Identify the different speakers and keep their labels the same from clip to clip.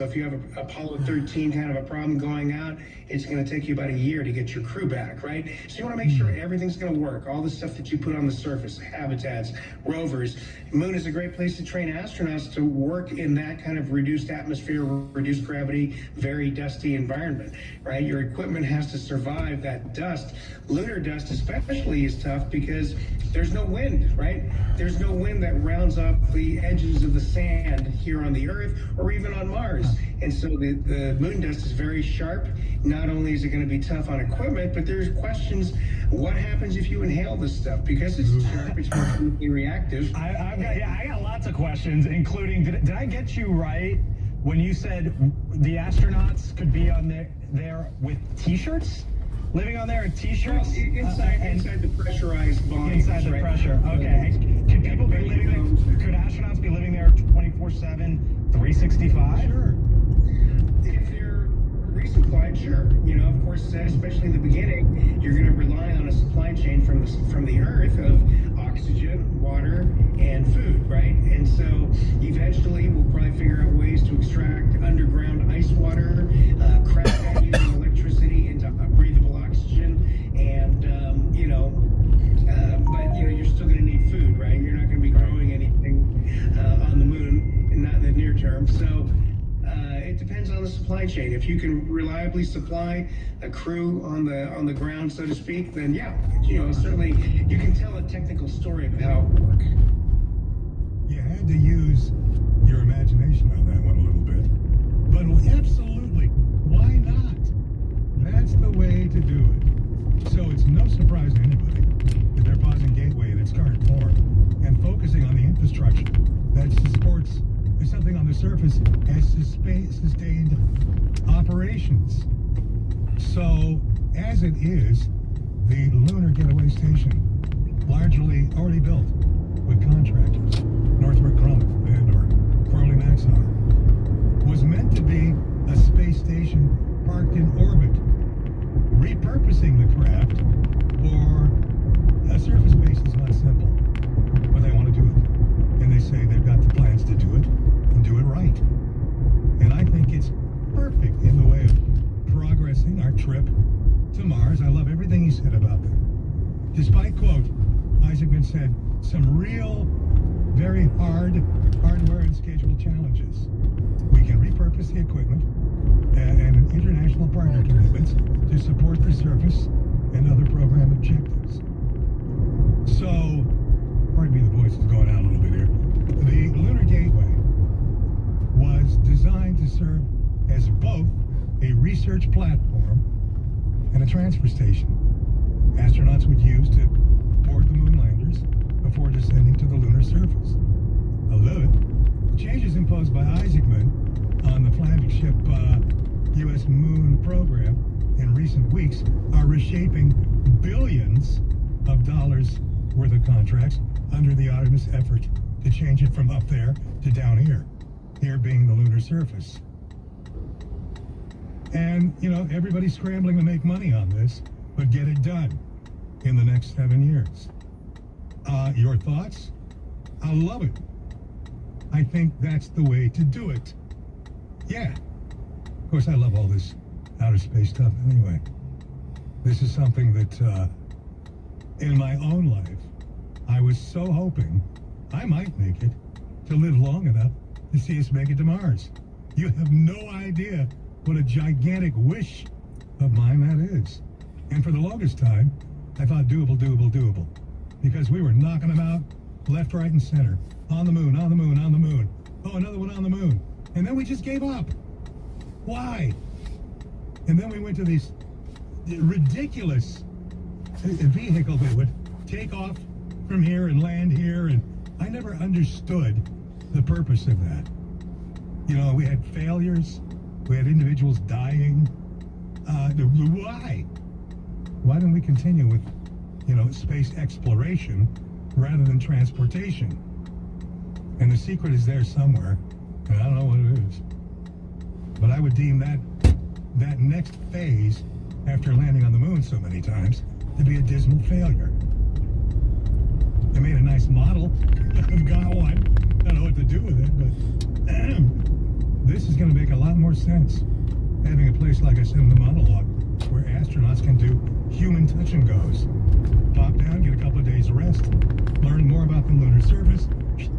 Speaker 1: if you have a Apollo 13 kind of a problem going out, it's going to take you about a year to get your crew back, right? So you want to make sure everything's going to work. All the stuff that you put on the surface, habitats, rovers. Moon is a great place to train astronauts to work in that kind of reduced atmosphere, reduced gravity, very dusty environment, right? Your equipment has to survive that dust. Lunar dust especially is tough because there's no wind, right? There's no wind that rounds off the edges of the sand here on the Earth or even on Mars. And so the moon dust is very sharp. Not only is it going to be tough on equipment, but there's questions, what happens if you inhale this stuff? Because it's sharp, it's more chemically reactive.
Speaker 2: I got lots of questions, including, did I get you right when you said the astronauts could be on there with T-shirts? Living on there in T-shirts?
Speaker 1: Well, inside the pressurized volumes.
Speaker 2: Inside the
Speaker 1: right?
Speaker 2: pressure, okay. Can people be living there? Could astronauts be living there 24/7, 365?
Speaker 1: Sure. If they're resupplied, sure. You know, of course, especially in the beginning, you're going to rely on a supply chain from the Earth of oxygen, water, and food, right? And so eventually we'll probably figure out ways to extract underground ice water, crack that using electricity into breathable oxygen, and but you're still going to need food, right? You're not going to be growing anything on the moon, not in the near term. So it depends on the supply chain. If you can reliably supply a crew on the ground, so to speak, then yeah, certainly you can tell a technical story of how it would work.
Speaker 3: You had to use your imagination on that one a little bit, but absolutely, why not? That's the way to do it. So it's no surprise to anybody that they're pausing Gateway in its current form and focusing on the infrastructure that supports something on the surface as sustained operations. So, as it is, the Lunar Getaway Station, largely already built with contractors, Northrop Grumman and/or Crowley Maxar, was meant to be a space station parked in orbit, repurposing the craft for a surface base is not simple, but they want to do it. And they say they've got the plans to do it and do it right. And I think it's perfect in the way of progressing our trip to Mars. I love everything he said about that. Despite, quote, Isaacman said, some real, very hardware and schedule challenges. We can repurpose the equipment and international partner commitments to support the surface and other program objectives. So, pardon me, the voice is going out a little bit here. The Lunar Gateway was designed to serve as both a research platform and a transfer station astronauts would use to board the moon landers before descending to the lunar surface. I love it. The changes imposed by Isaacman on the flagship U.S. moon program in recent weeks are reshaping billions of dollars worth of contracts under the Artemis effort to change it from up there to down here, here being the lunar surface. And, everybody's scrambling to make money on this, but get it done in the next 7 years. Your thoughts? I love it. I think that's the way to do it. Yeah. Of course, I love all this outer space stuff anyway. This is something that, in my own life, I was so hoping I might make it to live long enough to see us make it to Mars. You have no idea what a gigantic wish of mine that is. And for the longest time, I thought doable. Because we were knocking them out left, right, and center. On the moon. Oh, another one on the moon. And then we just gave up. Why? And then we went to these ridiculous vehicle that would take off from here and land here, and I never understood the purpose of that. We had failures, we had individuals dying. Why? Why don't we continue with, space exploration rather than transportation? And the secret is there somewhere, and I don't know what it is. But I would deem that next phase, after landing on the moon so many times, to be a dismal failure. They made a nice model. I've got one. I don't know what to do with it, but this is going to make a lot more sense. Having a place, like I said in the monologue, where astronauts can do human touch and goes. Pop down, get a couple of days of rest, learn more about the lunar surface,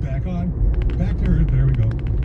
Speaker 3: back on, back to Earth, there we go.